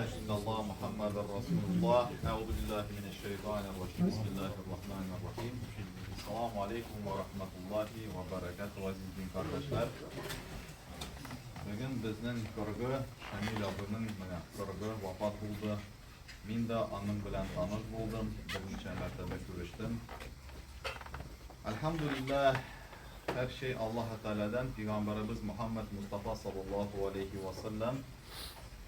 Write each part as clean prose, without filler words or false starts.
أشهد أن الله محمد رسول الله أعوذ بالله من الشيطان الرجيم بسم الله الرحمن الرحيم Assalamu alaikum wa rahmatullahi wa barakatuh aziz din kardeşler. Bugün bizning ko'rgi Shamil abining ko'rgi vafot bo'ldi. Men de onun bilan tanish bo'ldim. Bir necha martaba ko'rishdim. Alhamdulillah her şey Allah Teala'dan, Peygamberimiz Muhammed Mustafa sallallahu aleyhi ve sellem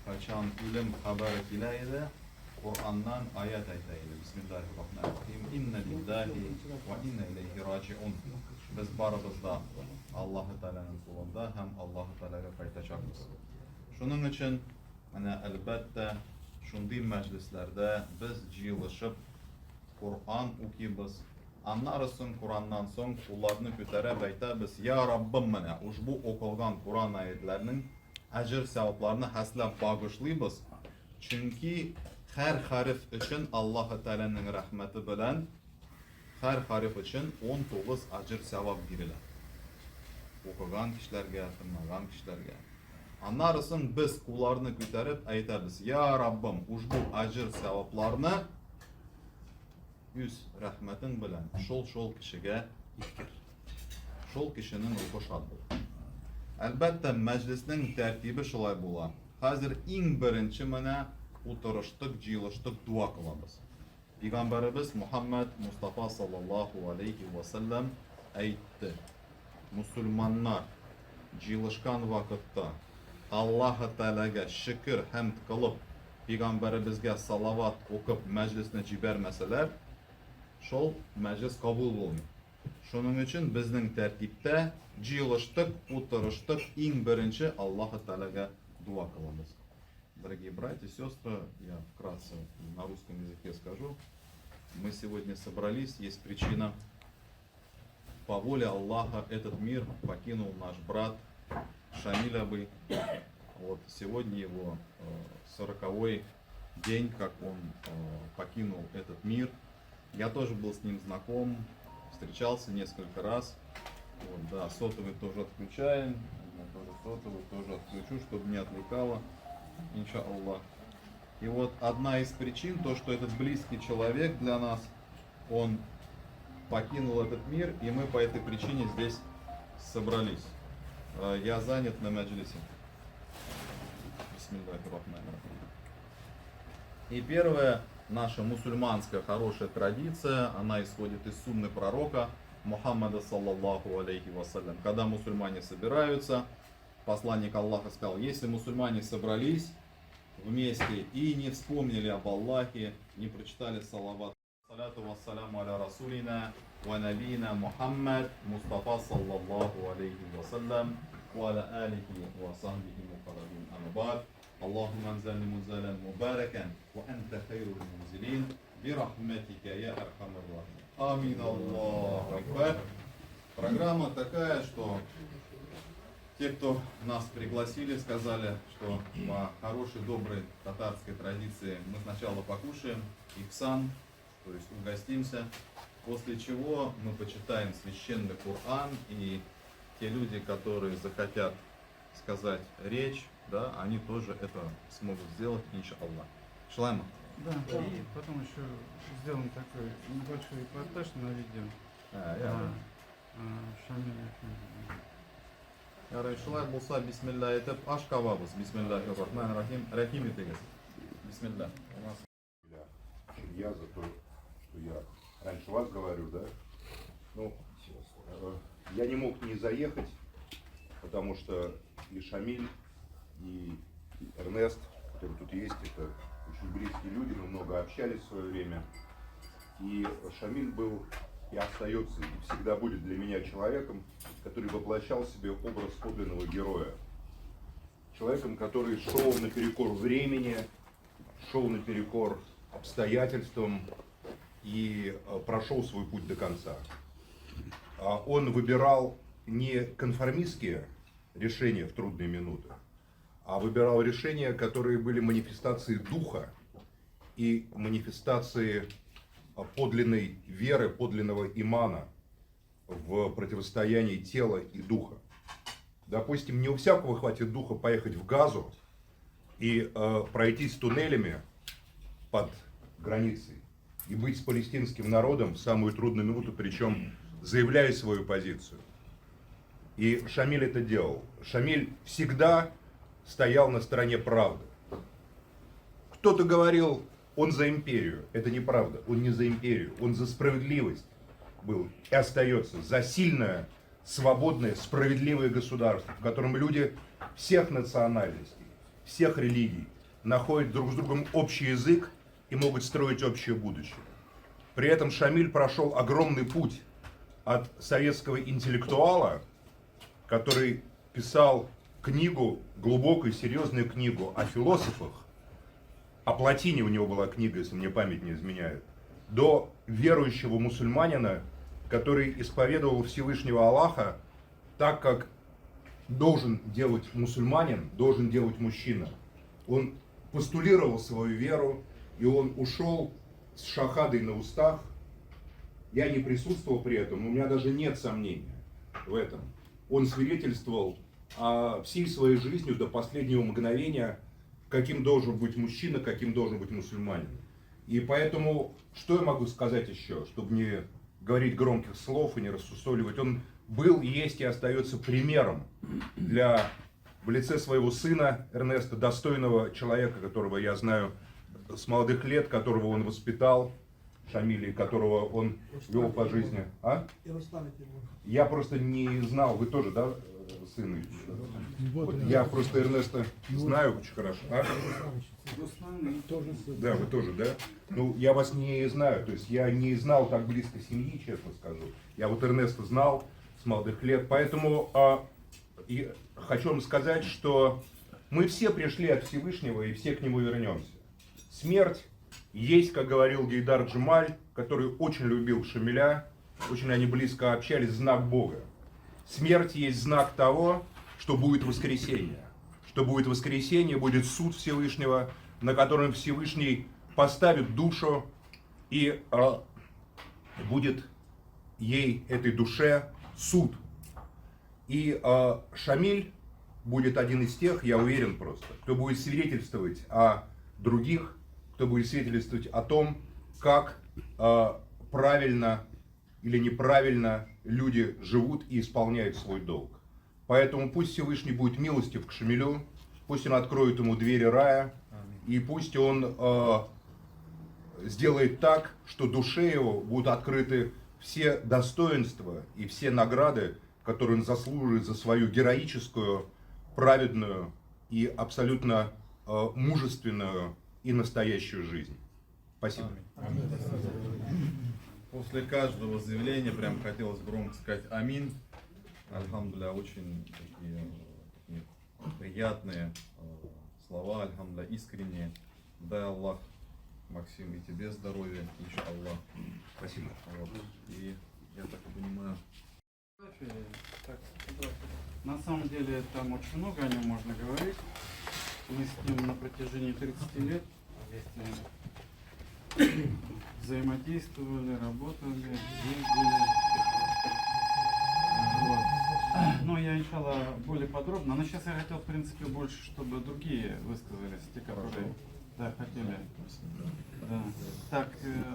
kaçan ilim haber kilaydı. Kur'an'dan ayet aytaydı. Bismillahirrahmanirrahim. İnne lillahi ve inne ileyhi raciun. Biz barımızda Allah Teala'nın kulunda hem Allah Teala'ya qaytacakmız. Şunun için elbette şunday meclislerde biz jığılışıp Kur'an okuyubuz. Anlarısın Kur'an'dan son kullarını kötərəb aytабыз. Ya Rabbim mənə ushbu oqilgan Kur'an ayetlerinin ajr savablarını həsləb bağışlayız. Çünki her harf için Allah Teala'nın rahmeti bilen her harf için 19 ajr savab verilir. Okugan kişilerge, tınlagan kişilerge. Anlarısın biz kullarını kötərəb aytабыз. Ya Rabbim ushbu ajr savablarını yüz rahmetin bilen şol kişiye itkir. Şol kişinin ruhu şad bul. Elbette meclisinin tertibi şolay bulan. Hazır en birinci mene oturuştuk, jığılıştık, dua kılabız. Peygamberimiz Muhammed Mustafa sallallahu aleyhi ve sellem aytdı. Müslümanlar jığılışkan vakitte Allah Teala'ga şükür hamd kılıp Peygamberimizge salavat okup meclisine jibermeseler şol meclis kabul olmuyor. Şunun için bizning tertipte jığılıştık, oturuştuk, en birinci Allah Teala'ga dua kılabız. Дорогие братья и сестры, я вкратце на русском языке скажу. Мы сегодня собрались, есть причина. По воле Аллаха этот мир покинул наш брат Шамиль Абы. Вот сегодня его 40-й день, как он покинул этот мир. Я тоже был с ним знаком, встречался несколько раз. Вот, да, сотовый тоже отключаем. Сотовый тоже отключу, чтобы не отвлекало. Иншаллах. И вот одна из причин, то что этот близкий человек для нас, он покинул этот мир, и мы по этой причине здесь собрались. Я занят на маджлисе. Бисмиллахир-рахманир-рахим. И первая наша мусульманская хорошая традиция, она исходит из сунны пророка Мухаммада саллаллаху алейхи вассалям. Когда мусульмане собираются, посланник Аллаха сказал, если мусульмане собрались вместе и не вспомнили об Аллахе, не прочитали салават, салату вассаляму аля расулина, ва набина Мухаммад, Мустафа саллаллаху алейхи вассалям, ва аля алихи ва сахбихи мухарабин амабад, Аллахумма анзални мунзалан мубаракан, ва анта хайрул мунзилин, бирахматика я архамар рахим. Амин Аллаху акбар. Программа такая, что те, кто нас пригласили, сказали, что по хорошей, доброй татарской традиции мы сначала покушаем ихсан, то есть угостимся, после чего мы почитаем священный Коран, и те люди, которые захотят сказать речь, да, они тоже это смогут сделать, иншаллах. Шлайма. Да, и потом еще сделаем такой небольшой репортаж на видео. Шамиля. Шулай болса, бисмилля етіп, аш кабабыз. Бисмиллахир-рахманир-рахим. Рахим етегіз. Бисмилля. Я за то, что я раньше вас говорю, да? Ну, я не мог не заехать, потому что и Шамиль, и Эрнест, которые тут есть, это очень близкие люди, мы много общались в свое время. И Шамиль был и остается, и всегда будет для меня человеком, который воплощал в себе образ подлинного героя. Человеком, который шел наперекор времени, шел наперекор обстоятельствам и прошел свой путь до конца. Он выбирал не конформистские решения в трудные минуты, а выбирал решения, которые были манифестацией духа и манифестацией подлинной веры, подлинного имана в противостоянии тела и духа. Допустим, не у всякого хватит духа поехать в Газу и пройтись туннелями под границей и быть с палестинским народом в самую трудную минуту, причем заявляя свою позицию. И Шамиль это делал. Шамиль всегда стоял на стороне правды. Кто-то говорил, он за империю. Это неправда. Он не за империю. Он за справедливость был и остается. За сильное, свободное, справедливое государство, в котором люди всех национальностей, всех религий находят друг с другом общий язык и могут строить общее будущее. При этом Шамиль прошел огромный путь от советского интеллектуала, который писал книгу, глубокую, серьезную книгу о философах, о Платине у него была книга, если мне память не изменяет, до верующего мусульманина, который исповедовал Всевышнего Аллаха так, как должен делать мусульманин, должен делать мужчина. Он постулировал свою веру, и он ушел с шахадой на устах. Я не присутствовал при этом, но у меня даже нет сомнения в этом. Он свидетельствовал всей своей жизнью до последнего мгновения, каким должен быть мужчина, каким должен быть мусульманин. И поэтому, что я могу сказать еще, чтобы не говорить громких слов и не рассусоливать, он был, есть и остается примером в лице своего сына Эрнеста, достойного человека, которого я знаю с молодых лет, которого он воспитал, Шамиля, которого он вел по жизни. А? Я просто не знал, вы тоже, да, сын? Вот я просто Эрнеста знаю очень хорошо. А? Да, вы тоже, да? Ну, я вас не знаю, то есть я не знал так близко семьи, честно скажу. Я вот Эрнеста знал с молодых лет, поэтому и хочу вам сказать, что мы все пришли от Всевышнего и все к нему вернемся. Смерть есть, как говорил Гейдар Джемаль, который очень любил Шамиля, очень они близко общались, знак Бога. Смерть есть знак того, что будет воскресение. Что будет воскресение, будет суд Всевышнего, на котором Всевышний поставит душу и будет ей, этой душе, суд. И Шамиль будет один из тех, я уверен просто, кто будет свидетельствовать о других, кто будет свидетельствовать о том, как правильно или неправильно люди живут и исполняют свой долг. Поэтому пусть Всевышний будет милостив к Шамилю, пусть он откроет ему двери рая, и пусть он сделает так, что душе его будут открыты все достоинства и все награды, которые он заслуживает за свою героическую, праведную и абсолютно мужественную и настоящую жизнь. Спасибо. После каждого заявления прям хотелось громко сказать амин. Альхамдулилля, очень такие приятные слова, альхамдулилля, искренние. Дай Аллах, Максим, и тебе здоровья, иншаллах. Спасибо. Вот. И я так понимаю. На самом деле там очень много о нем можно говорить. Мы с ним на протяжении 30 лет вместе взаимодействовали, работали, ездили. Вот. Но я, иншаллах, более подробно. Но сейчас я хотел, в принципе, больше, чтобы другие высказались, те, которые хотели. Да. Так,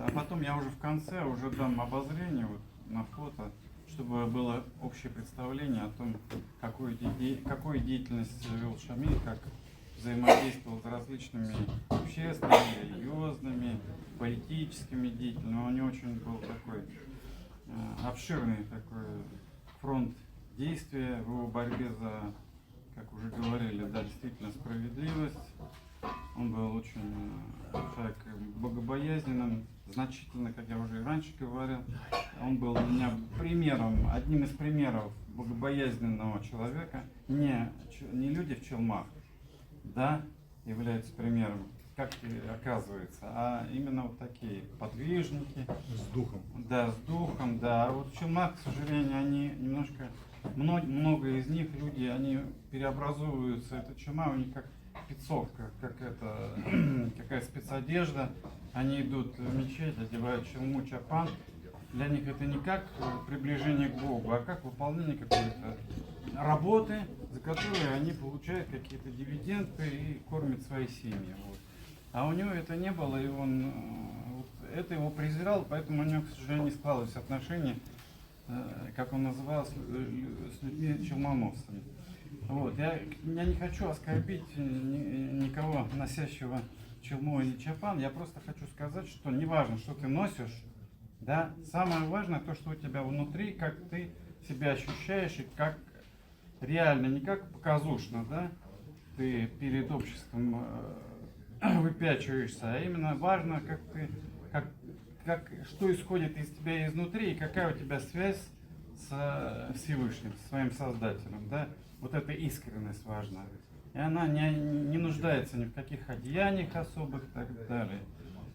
а потом я уже в конце уже дам обозрение вот, на фото, чтобы было общее представление о том, какую деятельность вел Шамиль, как взаимодействовал с различными общественными, религиозными, политическими деятелями. У него очень был такой обширный такой фронт действия в его борьбе за, как уже говорили, да, действительно справедливость. Он был очень человек богобоязненным, значительно, как я уже и раньше говорил. Он был для меня примером, одним из примеров богобоязненного человека. Не люди в челмах, да, являются примером, как оказывается, а именно вот такие подвижники. С духом. Да, с духом, да. А вот в челмах, к сожалению, они немножко, много из них, люди, они переобразовываются. Это челма у них как спецовка, какая спецодежда. Они идут в мечеть, одевают челму, чапан. Для них это не как приближение к Богу, а как выполнение какой-то работы, за которые они получают какие-то дивиденды и кормят свои семьи. Вот. А у него это не было, и он вот, это его презирал, поэтому у него, к сожалению, не складывались отношения, как он называл, с людьми челмановцами. Вот. Я не хочу оскорбить никого, носящего челму или чапан. Я просто хочу сказать, что не важно, что ты носишь, да, самое важное то, что у тебя внутри, как ты себя ощущаешь и как реально, не как показушно, да, ты перед обществом выпячиваешься, а именно важно, как ты, что исходит из тебя изнутри и какая у тебя связь с Всевышним, с своим Создателем, да, вот эта искренность важна. И она не нуждается ни в каких одеяниях особых и так далее.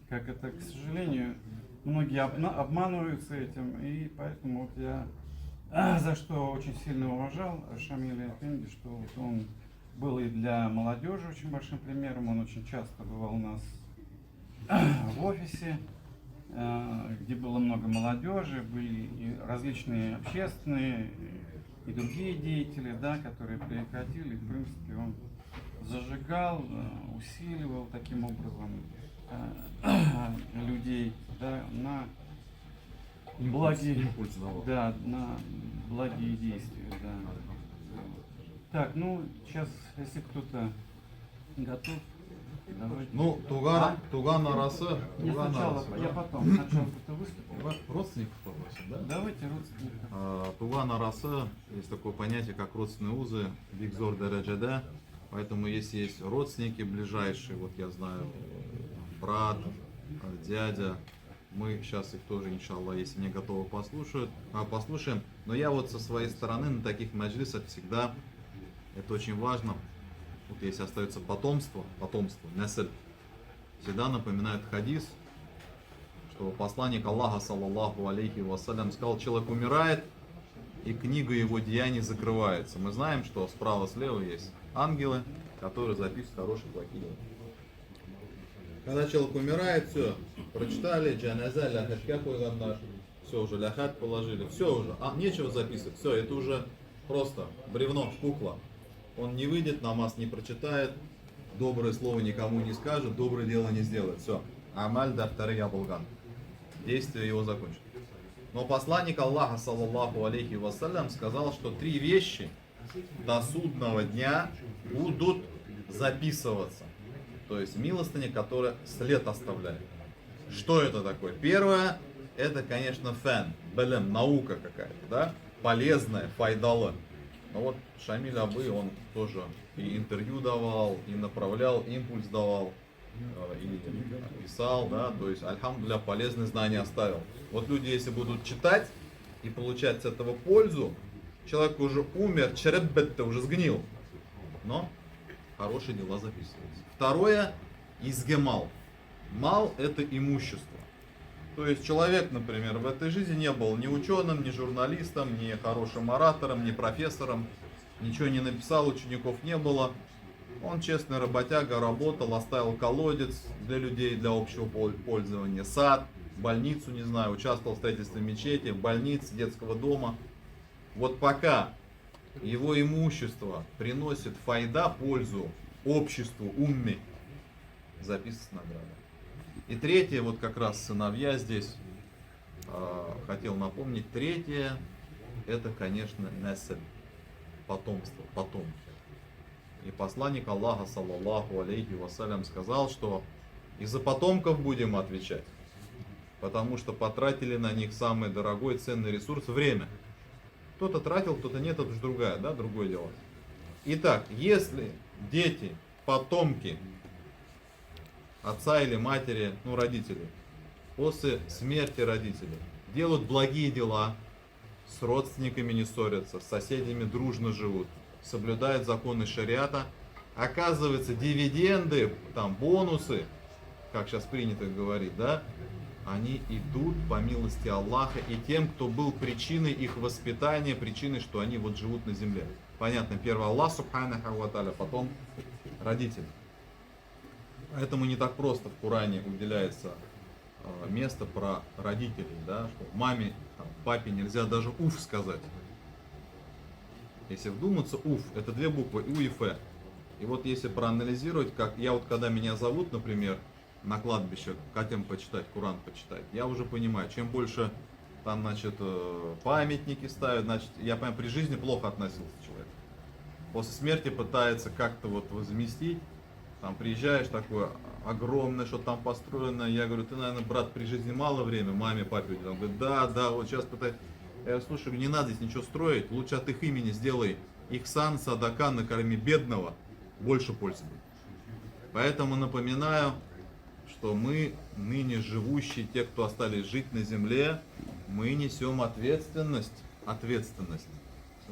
Как это, к сожалению, многие обманываются этим, и поэтому вот я за что очень сильно уважал Шамиля Эфенди, что вот он был и для молодежи очень большим примером, он очень часто бывал у нас в офисе, где было много молодежи, были и различные общественные и другие деятели, да, которые приходили, в принципе, он зажигал, усиливал таким образом людей, да, на благие, импульс давал. да, на благие действия, да. Так, ну сейчас, если кто-то готов, давайте. Ну, Туган Арасы. Не сначала, я потом. Сначала кто-то выступил. Родственников попросим, да? Давайте родственников. Туган Арасы, есть такое понятие, как родственные узы, Бигзор Дереджеде. Поэтому если есть родственники ближайшие, вот я знаю, брат, дядя, мы сейчас их тоже, иншаллах, если не готовы, послушаем. Но я вот со своей стороны на таких маджлисах всегда, это очень важно, вот если остается потомство, несль, всегда напоминает хадис, что посланник Аллаха, саллаллаху алейхи вассалям, сказал, человек умирает, и книга его деяний закрывается. Мы знаем, что справа-слева есть ангелы, которые записывают хорошие, плохие дела. Когда человек умирает, все, прочитали, джаназа, ляхат, какой наш, все уже, ляхат положили, все уже, нечего записывать, все, это уже просто бревно, кукла. Он не выйдет, намаз не прочитает, доброе слово никому не скажет, доброе дело не сделает, все. Амаль дафтары ябулган. Действие его закончено. Но посланник Аллаха, саллаллаху алейхи вассалям, сказал, что 3 вещи до судного дня будут записываться. То есть милостыня, которая след оставляет. Что это такое? Первое, это, конечно, фэн, белем, наука какая-то, да? Полезная, файдалы. Но вот Шамиль Абы, он тоже и интервью давал, и направлял, импульс давал, и писал, да, то есть, альхамдулилля, полезные знания оставил. Вот люди, если будут читать и получать с этого пользу, человек уже умер, череббет-то уже сгнил, но хорошие дела записываются. Второе, изгемал. Мал – это имущество. То есть человек, например, в этой жизни не был ни ученым, ни журналистом, ни хорошим оратором, ни профессором, ничего не написал, учеников не было. Он честный работяга, работал, оставил колодец для людей, для общего пользования, сад, больницу, не знаю, участвовал в строительстве мечети, больниц, детского дома. Вот пока его имущество приносит файда, пользу обществу, умме, записывается награда. И третье, вот как раз сыновья здесь, хотел напомнить, третье, это, конечно, несель, потомство, потомки. И посланник Аллаха, саллаллаху алейхи вассалям, сказал, что из-за потомков будем отвечать, потому что потратили на них самый дорогой, ценный ресурс — время. Кто-то тратил, кто-то нет, это уже другое дело. Итак, если дети, потомки отца или матери, ну, родители, после смерти родителей делают благие дела, с родственниками не ссорятся, с соседями дружно живут, соблюдают законы шариата, оказывается, дивиденды, там, бонусы, как сейчас принято говорить, да, они идут по милости Аллаха и тем, кто был причиной их воспитания, причиной, что они вот живут на земле. Понятно, первый Аллах, субханаху ва тааля, потом родители. Поэтому не так просто в Коране уделяется место про родителей, да, что маме, там, папе нельзя даже уф сказать. Если вдуматься, уф, это две буквы, у и ф. И вот если проанализировать, как я вот когда меня зовут, например, на кладбище, хотим почитать, Куран почитать, я уже понимаю, чем больше там, значит, памятники ставят, значит, я понимаю, при жизни плохо относился человек. После смерти пытается как-то вот возместить, там приезжаешь такое огромное, что там построено, я говорю, ты, наверное, брат, при жизни мало времени, маме, папе, он говорит, да, вот сейчас пытаюсь. Я говорю, слушай, не надо здесь ничего строить, лучше от их имени сделай ихсан, садака, накорми бедного, больше пользы будет. Поэтому напоминаю, что мы, ныне живущие, те, кто остались жить на земле, мы несем ответственность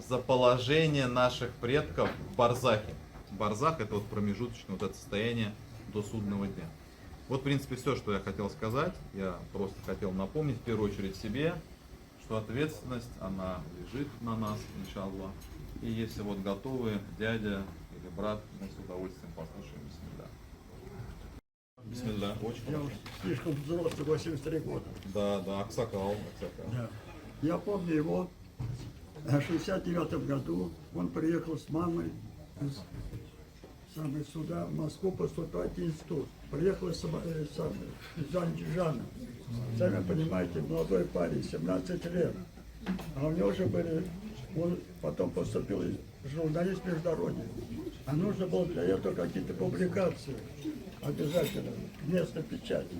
за положение наших предков в барзахе. Барзах — это вот промежуточное вот это состояние до судного дня. Вот, в принципе, все, что я хотел сказать. Я просто хотел напомнить, в первую очередь, себе, что ответственность, она лежит на нас, иншаллах. И если вот готовы, дядя или брат, мы с удовольствием послушаем. Бисмилля. Очень Я хорошо. уж слишком взрослый, 83 года. Да, Аксакал. Да. Я помню его в 69 году. Он приехал с мамой сюда, в Москву, поступать в институт. Приехал из Андижана. Сами понимаете, молодой парень, 17 лет. А у него уже были, он потом поступил журналист международный. А нужно было для этого какие-то публикации обязательно, местной печати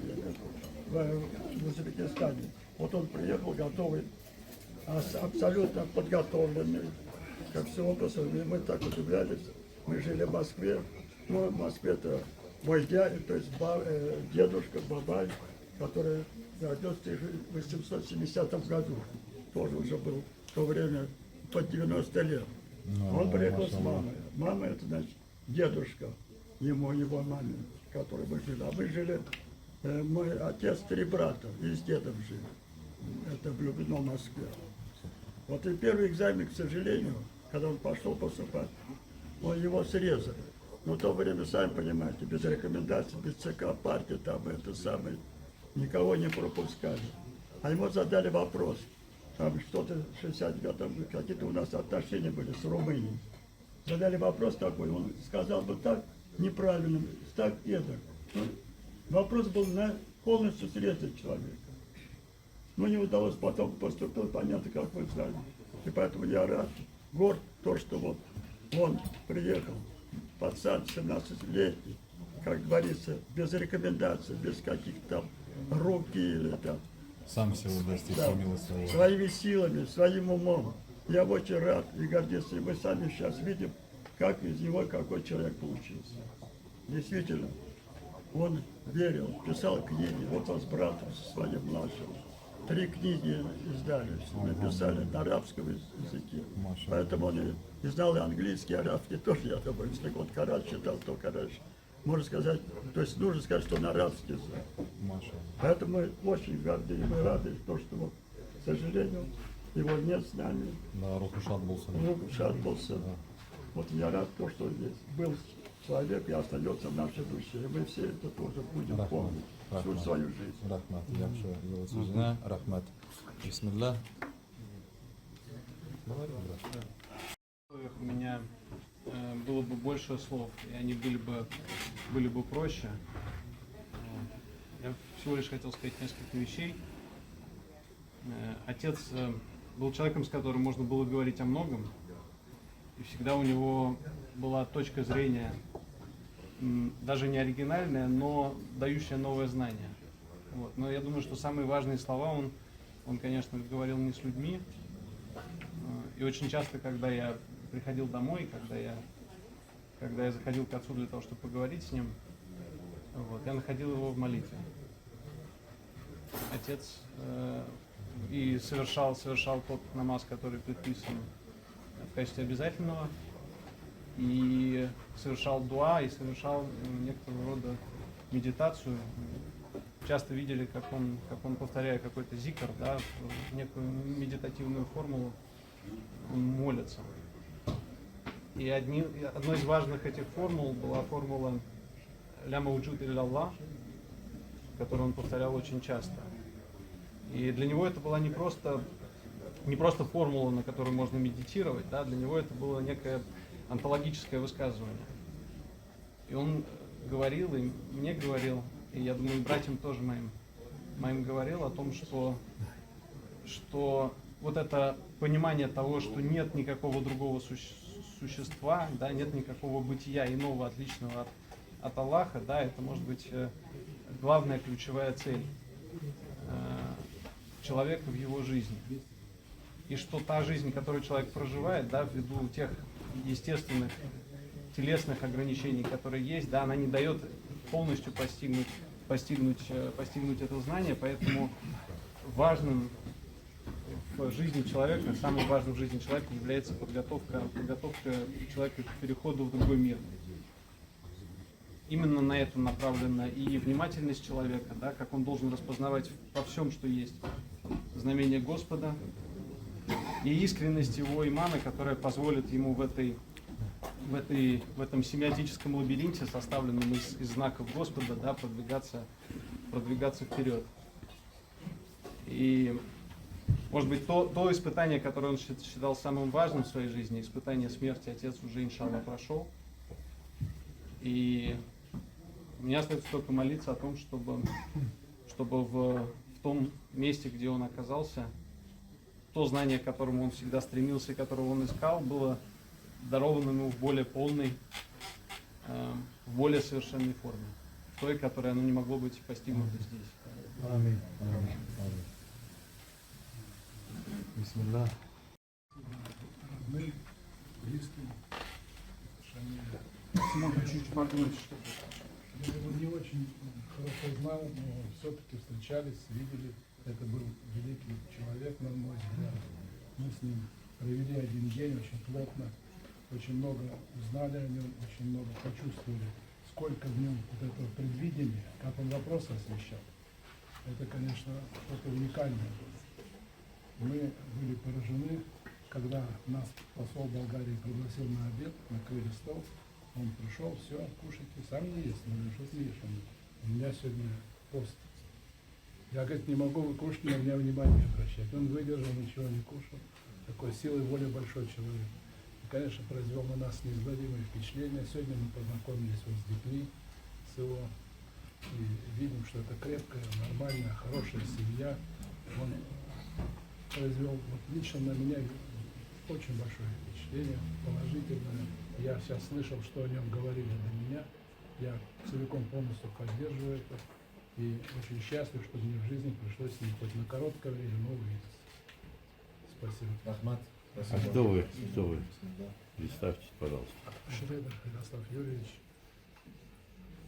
в Узбекистане. Вот он приехал готовый, абсолютно подготовленный ко всему посылу. И мы так удивлялись. Мы жили в Москве. Ну, в Москве-то мой дядя, то есть дедушка Бабай, который родился в 1870 году, тоже уже был в то время под 90 лет. Он приехал с мамой. Мама — это, значит, дедушка его маме, которой мы жили. А мы жили, мой отец 3 брата, и с дедом жили. Это в Люблино, в Москве. Вот и первый экзамен, к сожалению, когда он пошел поступать, его срезали. Но в то время, сами понимаете, без рекомендаций, без ЦК партии, там это самое, никого не пропускали. А ему задали вопрос, там что-то в 69-м, какие-то у нас отношения были с Румынией. Задали вопрос такой, он сказал бы так, неправильно, так эдак. Ну, вопрос был на полностью срезать человека. Но не удалось, потом поступил, понятно, как вы знаете. И поэтому я рад, горд, то, что вот он приехал, пацан 17-летний, как говорится, без рекомендаций, без каких-то там руки или там. Сам всего достиг, Да, по милости Аллаха. своими силами, своим умом. Я очень рад и гордец, и мы сами сейчас видим, как из него какой человек получился. Действительно, он верил, писал книги, вот он с братом со своим младшим. 3 книги издались, написали на арабском языке. Поэтому он и знал и английский, и арабский тоже, я думаю, если он Коран читал, то Коран. Можно сказать, то есть нужно сказать, что на арабский язык. Маша. Поэтому мы очень горды, и мы рады, то, что, вот, к сожалению, его нет с нами. Да, Рухушат Булсан. Шат был сын. Вот я рад, то, что здесь был человек и остается в нашей душе. И мы все это тоже будем Рахмат. помнить всю Рахмат. свою жизнь. Рахмат. Якшо его суждена. Рахмат. Бисмилля. Говори, брат. У меня было бы больше слов, и они были бы проще. Я всего лишь хотел сказать несколько вещей. Отец был человеком, с которым можно было говорить о многом, и всегда у него была точка зрения, даже не оригинальная, но дающая новое знание. Вот. Но я думаю, что самые важные слова он, конечно, говорил не с людьми. И очень часто, когда я приходил домой, когда я заходил к отцу для того, чтобы поговорить с ним, вот, я находил его в молитве. Отец и совершал тот намаз, который предписан в качестве обязательного, и совершал дуа, и совершал некоторого рода медитацию. Часто видели, как он повторяя какой-то зикр, да, некую медитативную формулу, он молится. И одной из важных этих формул была формула «Ля мауджуд илля Аллах», которую он повторял очень часто. И для него это была не просто не просто формула, на которую можно медитировать, да, для него это было некое онтологическое высказывание. И он говорил, и мне говорил, и я думаю, и братьям тоже моим говорил о том, что вот это понимание того, что нет никакого другого существа, да, нет никакого бытия иного, отличного от Аллаха, да, это может быть главная ключевая цель человека в его жизни. И что та жизнь, которую человек проживает, да, ввиду тех естественных телесных ограничений, которые есть, да, она не дает полностью постигнуть это знание, поэтому важным в жизни человека, самым важным в жизни человека является подготовка человека к переходу в другой мир. Именно на это направлена и внимательность человека, да, как он должен распознавать во всем, что есть знамение Господа, и искренность его имана, которая позволит ему в этом семиотическом лабиринте, составленном из знаков Господа, да, продвигаться вперед. И, может быть, то испытание, которое он считал самым важным в своей жизни, испытание смерти, отец уже, иншаллах, прошел. И мне остается только молиться о том, чтобы в том месте, где он оказался, то знание, к которому он всегда стремился и которого он искал, было даровано ему в более полной, в более совершенной форме, той, которой оно не могло быть постигнуто здесь. Аминь. Бисмилlah. Мы близким Шамиля. Можно чуть-чуть погромче, чтобы... Я его не очень хорошо знал, но все-таки встречались, видели. Это был великий человек, на мой взгляд. Мы с ним провели один день очень плотно, очень много узнали о нем, очень много почувствовали, сколько в нем вот этого предвидения, как он вопросы освещал. Это, конечно, что-то уникальное было. Мы были поражены, когда нас посол Болгарии пригласил на обед, накрыли стол. Он пришел, все, кушайте, сам не ест. Мы говорим, что ты не ешь? Он говорит, у меня сегодня пост. Я, говорит, не могу вы кушать, на меня внимание обращать. Он выдержал, ничего не кушал. Такой силой воли большой человек. И, конечно, произвел на нас неизгладимое впечатление. Сегодня мы познакомились вот с детьми, с его, и видим, что это крепкая, нормальная, хорошая семья. Он произвел вот лично на меня очень большое впечатление, положительное. Я сейчас слышал, что о нем говорили до меня. Я целиком полностью поддерживаю это. И очень счастлив, что мне в жизни пришлось с ним хоть на короткое время, но увидеться. Спасибо. Рахмат. А кто вы? Кто вы? Представьтесь, пожалуйста. Шредер Ярослав Юрьевич,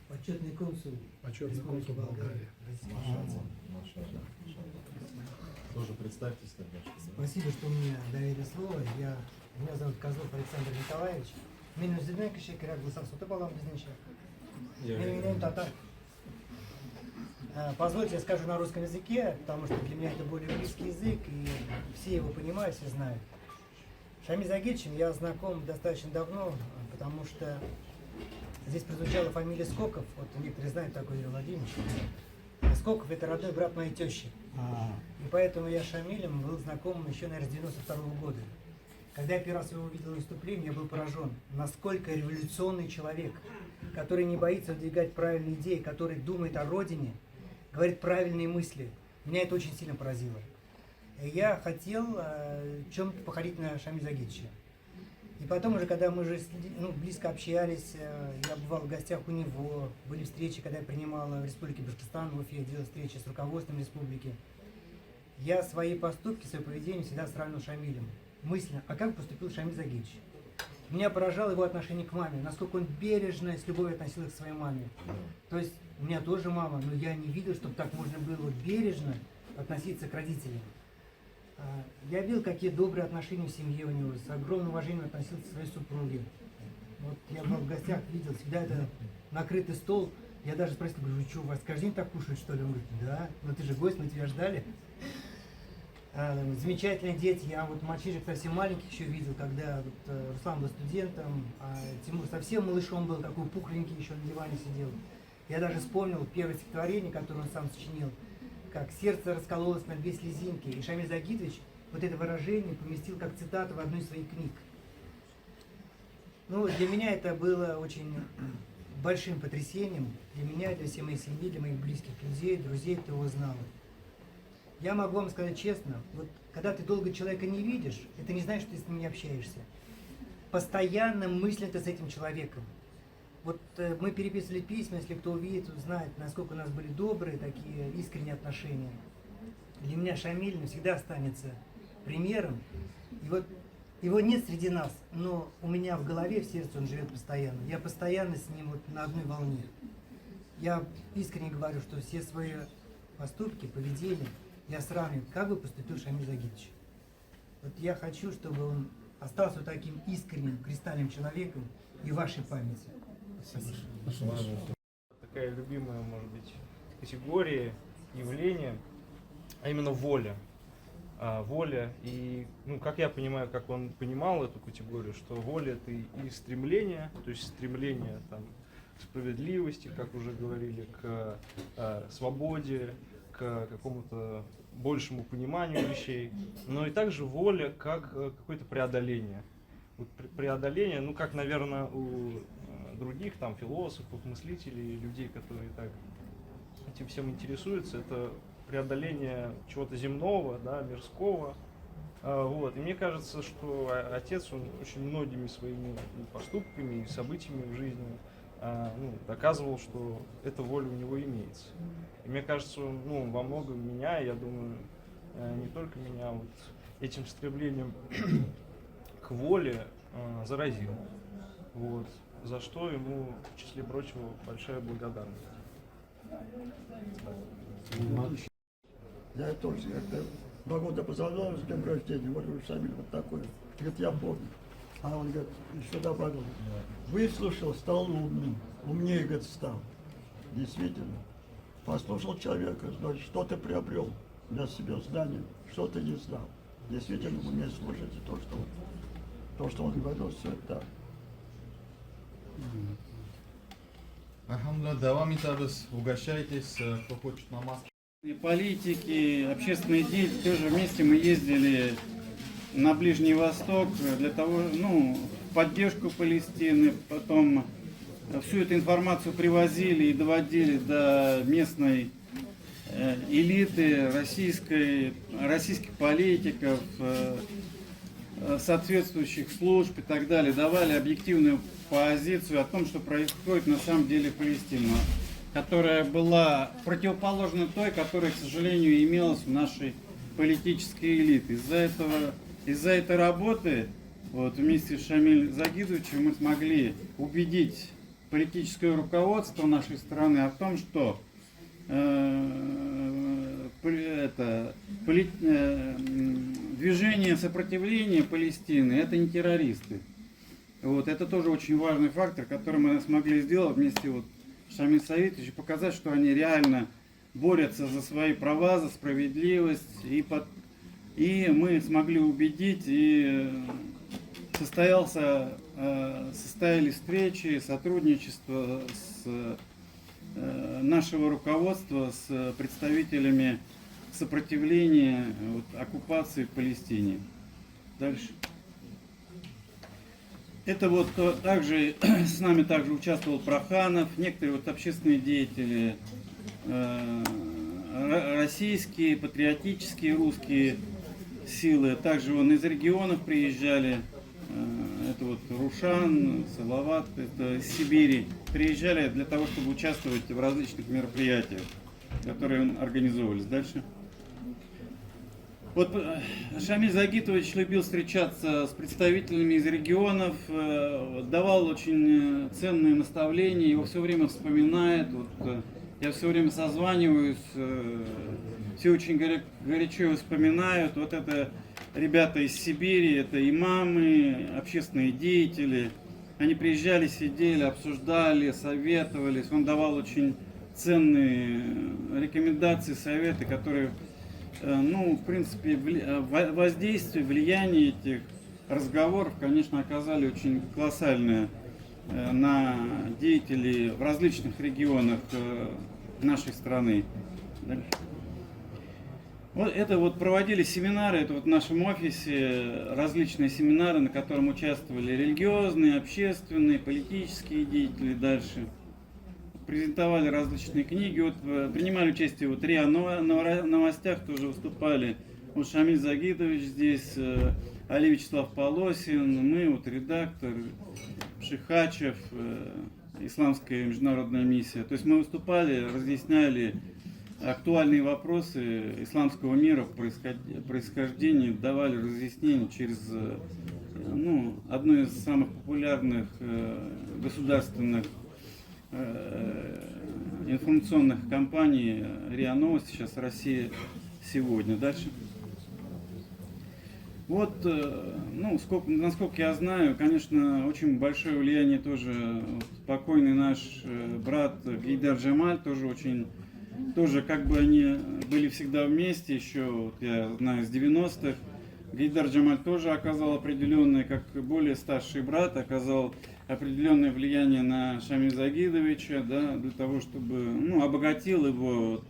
Почетный консул. почетный консул Болгарии. Тоже представьтесь тогда. Спасибо, что мне доверили слово. Меня зовут Козлов Александр Николаевич. Мен өзімнен кішігірек болсам соты балам біздіңше. Менің татар. Позвольте, я скажу на русском языке, потому что для меня это более близкий язык, и все его понимают, все знают. Шамиль Загитовичем я знаком достаточно давно, потому что здесь прозвучала фамилия Скоков, вот некоторые знают такой Юрий Владимирович. Скоков — это родной брат моей тещи. И поэтому я с Шамилем был знаком еще, наверное, с 92-го года. Когда я первый раз его увидел выступление, я был поражен, насколько революционный человек, который не боится выдвигать правильные идеи, который думает о родине, говорит правильные мысли. Меня это очень сильно поразило. И я хотел чем-то походить на Шамиля Загитовича. И потом уже, когда мы уже близко общались, я бывал в гостях у него, были встречи, когда я принимал в Республике Башкортостан, в Уфе, делал встречи с руководством республики. Я свои поступки, свое поведение всегда сравнивал с Шамилем. Мысленно, а как поступил Шамиль Загитович? Меня поражало его отношение к маме, насколько он бережно и с любовью относился к своей маме. То есть у меня тоже мама, но я не видел, чтобы так можно было вот бережно относиться к родителям. Я видел, какие добрые отношения в семье у него, с огромным уважением относился к своей супруге. Вот я был в гостях, видел, всегда это накрытый стол. Я даже спросил, говорю, вы что, у вас каждый день так кушают, что ли? Он говорит, да, ну ты же гость, мы тебя ждали. Замечательные дети, я вот мальчишек совсем маленьких еще видел, когда вот, Руслан был студентом, а Тимур совсем малышом был, такой пухленький, еще на диване сидел. Я даже вспомнил первое стихотворение, которое он сам сочинил, как сердце раскололось на две слезинки, и Шамиль Загитович вот это выражение поместил как цитату в одну из своих книг. Ну, для меня это было очень большим потрясением, для меня, для всей моей семьи, для моих близких людей, друзей, кто его знал. Я могу вам сказать честно, вот когда ты долго человека не видишь, это не значит, что ты с ним не общаешься. Постоянно мысленно ты с этим человеком. Вот мы переписывали письма, если кто увидит, узнает, насколько у нас были добрые, такие искренние отношения. Для меня Шамиль навсегда останется примером. И вот его нет среди нас, но у меня в голове, в сердце он живет постоянно. Я постоянно с ним вот на одной волне. Я искренне говорю, что все свои поступки, поведение я сравниваю, как бы поступил Шамиль Загитович. Вот я хочу, чтобы он остался вот таким искренним, кристальным человеком и в вашей памяти. Спасибо. Такая любимая, может быть, категория, явление, а именно воля. Воля и, ну, как я понимаю, как он понимал эту категорию, что воля это и стремление, то есть стремление там, к справедливости, как уже говорили, к свободе, к какому-то большему пониманию вещей, но и также воля как какое-то преодоление. Вот преодоление, ну как, наверное, у других там философов, мыслителей, людей, которые так этим всем интересуются, это преодоление чего-то земного, да, мирского. Вот. И мне кажется, что отец, он очень многими своими поступками и событиями в жизни доказывал, что эта воля у него имеется. И мне кажется, ну, во многом меня, я думаю, не только меня, вот этим стремлением к воле заразил. Вот. За что ему, в числе прочего, большая благодарность. Я тоже как-то 2 года поздравляю с днем рождения, говорю, Шамиль вот такой. Говорит, я помню. А он говорит, еще добавил, выслушал, стал умным, умнее, говорит, стал. Действительно. Послушал человека, значит, что ты приобрел для себя знания, что ты не знал. Действительно, умеет слушать и то, что он говорил, все это так. Алхамдулилlah, давамите, угощайтесь, кто хочет намаз. И политики, общественные деятели, тоже вместе мы ездили на Ближний Восток для того, ну, в поддержку Палестины, потом всю эту информацию привозили и доводили до местной элиты, российских политиков, соответствующих служб и так далее, давали объективную позицию о том, что происходит на самом деле в Палестине, которая была противоположна той, которая, к сожалению, имелась у нашей политической элиты. Из-за этой работы вот, вместе с Шамилем Загитовичем мы смогли убедить политическое руководство нашей страны о том, что движение сопротивления Палестины — это не террористы. Вот, это тоже очень важный фактор, который мы смогли сделать вместе вот с Шамилем Загитовичем, показать, что они реально борются за свои права, за справедливость. И мы смогли убедить, и состоялись встречи, сотрудничество с нашего руководства с представителями сопротивления оккупации в Палестине. Дальше. Это вот также с нами также участвовал Проханов, некоторые вот общественные деятели, российские, патриотические, русские силы, также вон из регионов приезжали, это вот Рушан, Салават, это из Сибири, приезжали для того, чтобы участвовать в различных мероприятиях, которые организовывались. Дальше. Вот Шамиль Загитович любил встречаться с представителями из регионов, давал очень ценные наставления, его все время вспоминает. Вот, я все время созваниваюсь, все очень горячо его вспоминают. Вот это ребята из Сибири, это имамы, общественные деятели. Они приезжали, сидели, обсуждали, советовались. Он давал очень ценные рекомендации, советы, которые, ну, в принципе, воздействие, влияние этих разговоров, конечно, оказали очень колоссальное на деятелей в различных регионах нашей страны. Вот это вот проводили семинары, это вот в нашем офисе различные семинары, на котором участвовали религиозные, общественные, политические деятели дальше. Презентовали различные книги, вот принимали участие вот РИА Новостях тоже выступали. Вот Шамиль Загидович здесь, Али Вячеслав Полосин, мы, вот редактор, Шихачев, Исламская международная миссия. То есть мы выступали, разъясняли актуальные вопросы исламского мира, происхождения, давали разъяснения через одну из самых популярных государственных информационных компаний РИА Новости, сейчас Россия сегодня. Дальше. Вот, насколько я знаю, конечно, очень большое влияние тоже покойный наш брат Гейдар Джамаль, тоже как бы они были всегда вместе, еще, вот я знаю, с 90-х. Гейдар Джамаль тоже оказал определенное, как более старший брат, оказал определенное влияние на Шамиля Загидовича, да, для того, чтобы, обогатил его,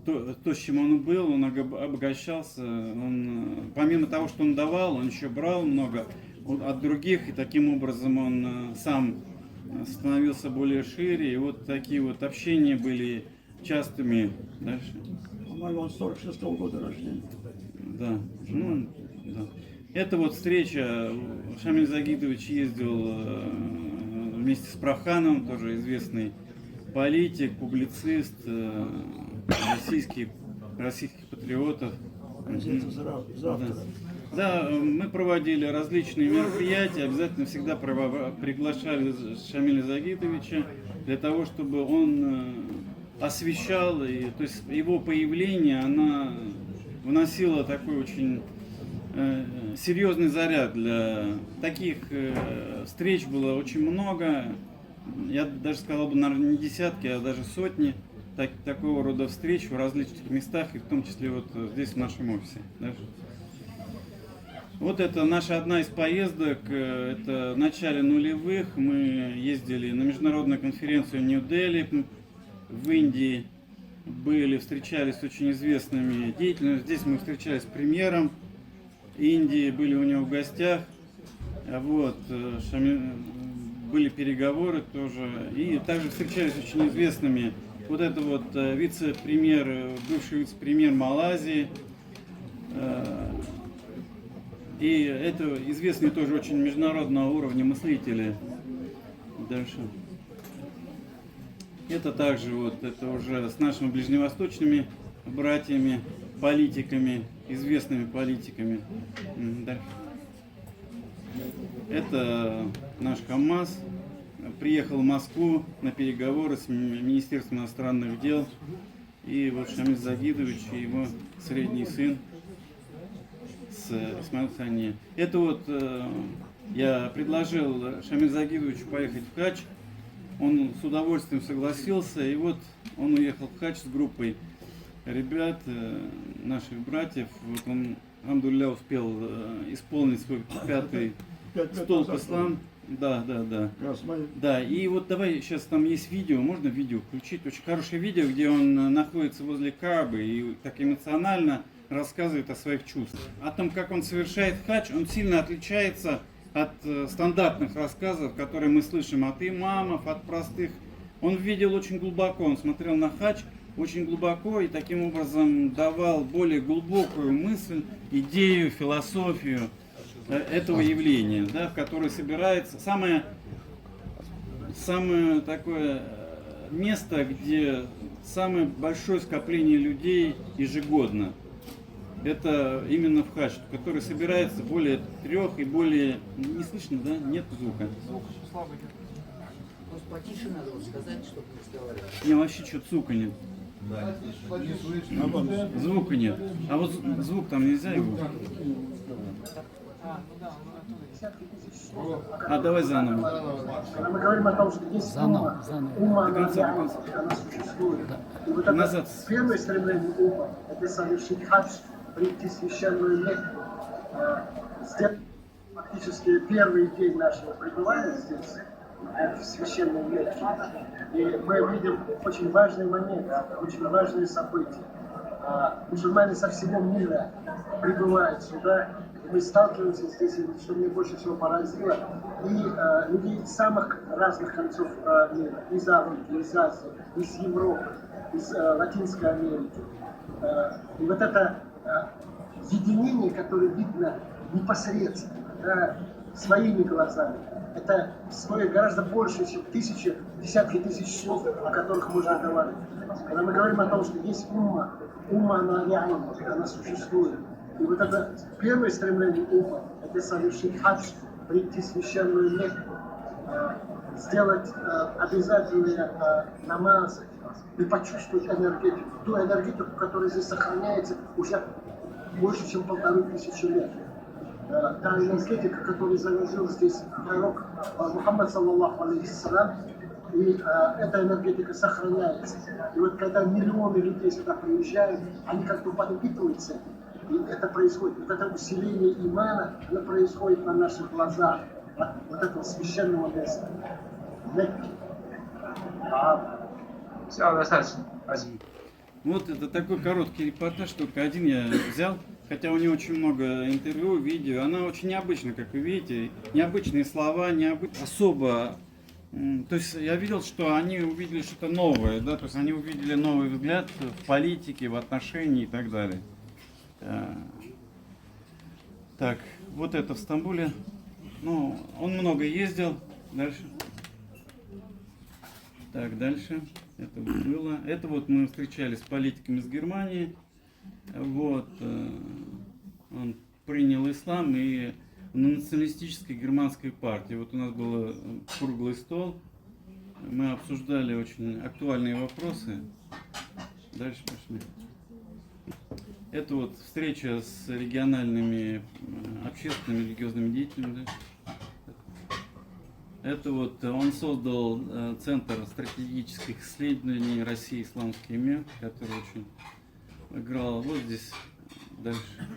то, с чем он был, он обогащался, он, помимо того, что он давал, он еще брал много от других, и таким образом он сам становился более шире, и вот такие вот общения были частыми. Дальше. По-моему, он 46-го года рождения. Да, да. Это вот встреча, Шамиль Загидович ездил вместе с Прохановым, тоже известный политик, публицист, российских патриотов. Завтра. Да, мы проводили различные мероприятия, обязательно всегда приглашали Шамиля Загидовича для того, чтобы он освещал, и, то есть его появление, она вносила такой очень серьезный заряд. Для таких встреч было очень много, я даже сказал бы, наверное, не десятки, а даже сотни такого рода встреч в различных местах, и в том числе вот здесь в нашем офисе. Да? Вот это наша одна из поездок, это в начале нулевых, мы ездили на международную конференцию в Нью-Дели, в Индии, встречались с очень известными деятелями. Здесь мы встречались с премьером Индии, были у него в гостях, вот, были переговоры тоже, и также встречались с очень известными. Вот это вот вице-премьер, бывший вице-премьер Малайзии, и это известные тоже очень международного уровня мыслители. Дальше. Это также вот, это уже с нашими ближневосточными братьями, политиками, известными политиками. Дальше. Это наш КамАЗ. Приехал в Москву на переговоры с Министерством иностранных дел. И вот Шамиль Загидович и его средний сын с Исмаил Хани. Это вот я предложил Шамиль Загидовичу поехать в Хач. Он с удовольствием согласился, и вот он уехал в Хач с группой ребят, наших братьев. Вот он, алхамдулилля, успел исполнить свой пятый столб ислам. Да. Да, и вот давай, сейчас там есть видео, можно видео включить, очень хорошее видео, где он находится возле Каабы и так эмоционально рассказывает о своих чувствах. О том, как он совершает хадж, он сильно отличается от стандартных рассказов, которые мы слышим от имамов, от простых. Он видел очень глубоко, он смотрел на хадж очень глубоко и таким образом давал более глубокую мысль, идею, философию этого явления, да, в которой собирается самое такое место, где самое большое скопление людей ежегодно. Это именно в хадж, в который собирается более 3 и более... Не слышно, да? Нет звука. Звук очень слабый. Может, потише надо сказать, чтобы разговаривать? Не, вообще что-то звука нет. Да, не слышно. Звука нет. А вот звук там нельзя его? А давай заново. Мы говорим о том, что есть ума До конца. она существует. И вот Назад. это первое стремление ума, это совершить хадж, прийти в священную Мекку. Фактически первый день нашего пребывания здесь, в священной Мекке. И мы видим очень важный момент, очень важные события. мусульмане со всего мира прибывают сюда. И мы сталкиваемся здесь, и что мне больше всего поразило, и людей самых разных концов мира, из Африки, из Азии, из Европы, из Латинской Америки. И вот это единение, которое видно непосредственно, своими глазами, это стоит гораздо больше, чем тысячи, десятки тысяч слов, о которых можно говорить. Когда мы говорим о том, что есть умма, она реальна, она существует. И вот это первое стремление умма, это совершить хадж, прийти в священную Мекку, сделать обязательные намазы и почувствовать энергетику, ту энергетику, которая здесь сохраняется уже больше, чем 1500 лет. Та энергетика, которую заложил здесь пророк Мухаммад, саллаллаху алейхиссалям, и эта энергетика сохраняется. И вот когда миллионы людей сюда приезжают, они как бы подпитываются, и это происходит. Вот это усиление имана, оно происходит на наших глазах, от вот этого священного места. Мекки. Все, достаточно. Спасибо. Вот это такой короткий репортаж, только один я взял, хотя у нее очень много интервью, видео. Она очень необычна, как вы видите, необычные слова, особо. То есть я видел, что они увидели что-то новое, да, то есть они увидели новый взгляд в политике, в отношении и так далее. Так, вот это в Стамбуле. Ну, он много ездил. Дальше. Так, дальше. Это вот было. Это вот мы встречались с политиком из Германии. Вот. Он принял ислам и в националистической германской партии. Вот у нас был круглый стол. Мы обсуждали очень актуальные вопросы. Дальше пошли. Это вот встреча с региональными общественными религиозными деятелями. Это вот он создал Центр стратегических исследований России «Исламский мир», который очень играл. Вот здесь дальше.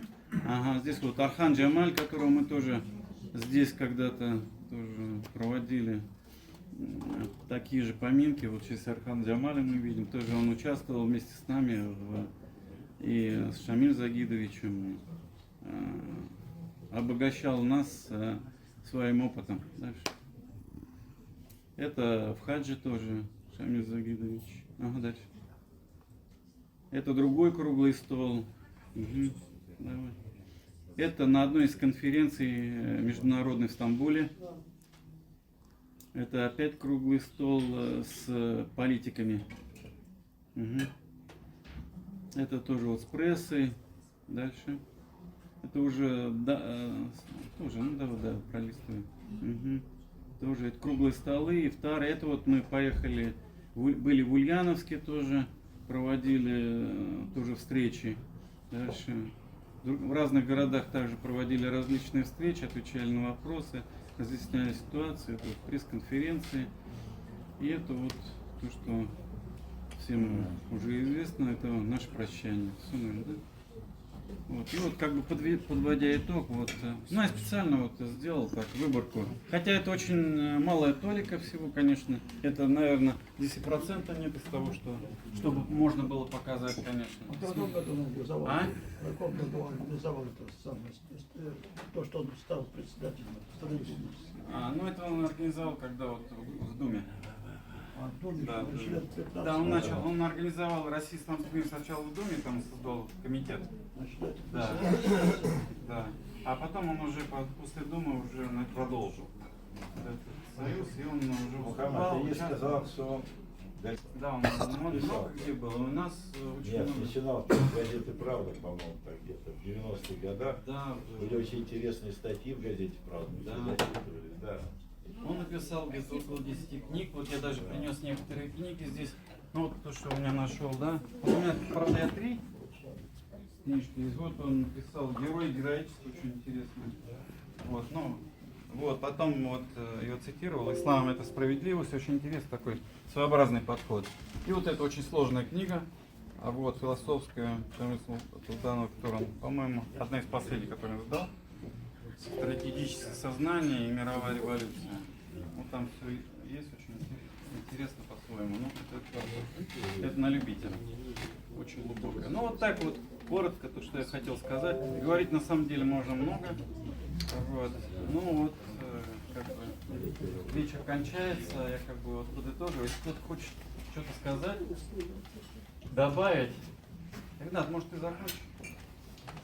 Ага, здесь вот Архан Джамаль, которого мы тоже здесь когда-то тоже проводили такие же поминки. Вот сейчас Архан Джамаля мы видим, тоже он участвовал вместе с нами и с Шамиль Загидовичем, обогащал нас своим опытом. Дальше. Это в хаджи тоже Шамиль Загидович. Ага, дальше. Это другой круглый стол. Угу. Давай. Это на одной из конференций международной в Стамбуле. Это опять круглый стол с политиками. Угу. Это тоже вот с прессой. Дальше. Это уже, тоже, ну да, пролистываем. Угу. Тоже это круглые столы. И второе, это вот мы поехали, были в Ульяновске тоже, проводили тоже встречи. Дальше. В разных городах также проводили различные встречи, отвечали на вопросы, разъясняли ситуацию. Это вот пресс-конференции. И это вот то, что всем уже известно, это наше прощание. Все, наверное, да? Вот. И вот как бы подводя итог, вот, ну я специально вот сделал так выборку. Хотя это очень малая толика всего, конечно. Это, наверное, 10% нет из того, что чтобы можно было показать, конечно. В каком году он организовал? А? В каком году он организовал это самое, то, что он стал председателем строительства? Ну это он организовал, когда вот в Думе. А в Думе Да, лет 15. да, он организовал Российский исламский мир сначала в Думе, там создал комитет. Значит, это Да. Да. А потом он уже после Думы уже продолжил этот союз, и он уже выступал. Ты не сказал, что он... Да, он много где был. У нас очень Нет, много. начинал с газеты «Правда», по-моему, так где-то в 90-х годах. Да, Были очень интересные статьи в газете «Правда». Да. Он написал где-то около 10 книг. Вот я даже принес некоторые книги здесь. Ну вот то, что у меня нашел, да. Вот у меня, правда, я 3 книжки. И вот он написал «Герой героический», очень интересно. Вот, ну, вот, потом вот ее цитировал. «Ислам — это справедливость». Очень интересный такой своеобразный подход. И вот это очень сложная книга. А вот философская, Султанова, которая, по-моему, одна из последних, которую он сдал. «Стратегическое сознание и мировая революция». Вот там все есть очень интересно по-своему. Ну, это на любителя. Очень глубокое. Ну, вот так вот, коротко, то, что я хотел сказать. Говорить на самом деле можно много. Вот. Ну, вот, как бы, вечер кончается, я как бы вот подытоживаю. Если кто-то хочет что-то сказать, добавить. Ренат, может, ты закончишь?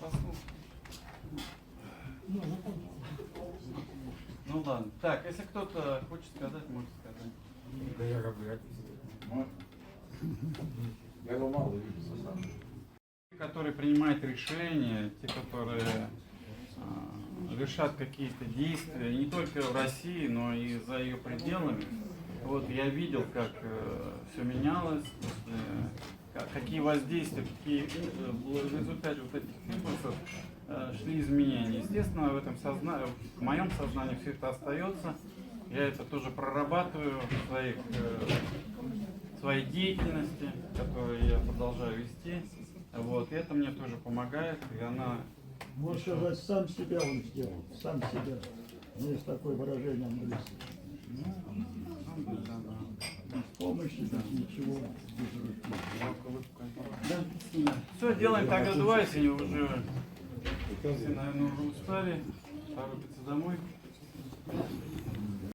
Послушай. Ну ладно. Так, если кто-то хочет сказать, может сказать. Да я говорю. Я его мало вижу. Которые принимают решения, те, которые решат какие-то действия, не только в России, но и за ее пределами. Вот я видел, как все менялось, какие воздействия, какие в результате вот этих импульсов шли изменения. Естественно, в моем сознании все это остается. Я это тоже прорабатываю в своей деятельности, которую я продолжаю вести. Вот, и это мне тоже помогает, и она... Можно сказать, сам себя он сделал, сам себя. Есть такое выражение английское. Без помощи, без ничего, без руки. Все, делаем так, отдувайся, уже все, наверное, уже устали, торопятся домой.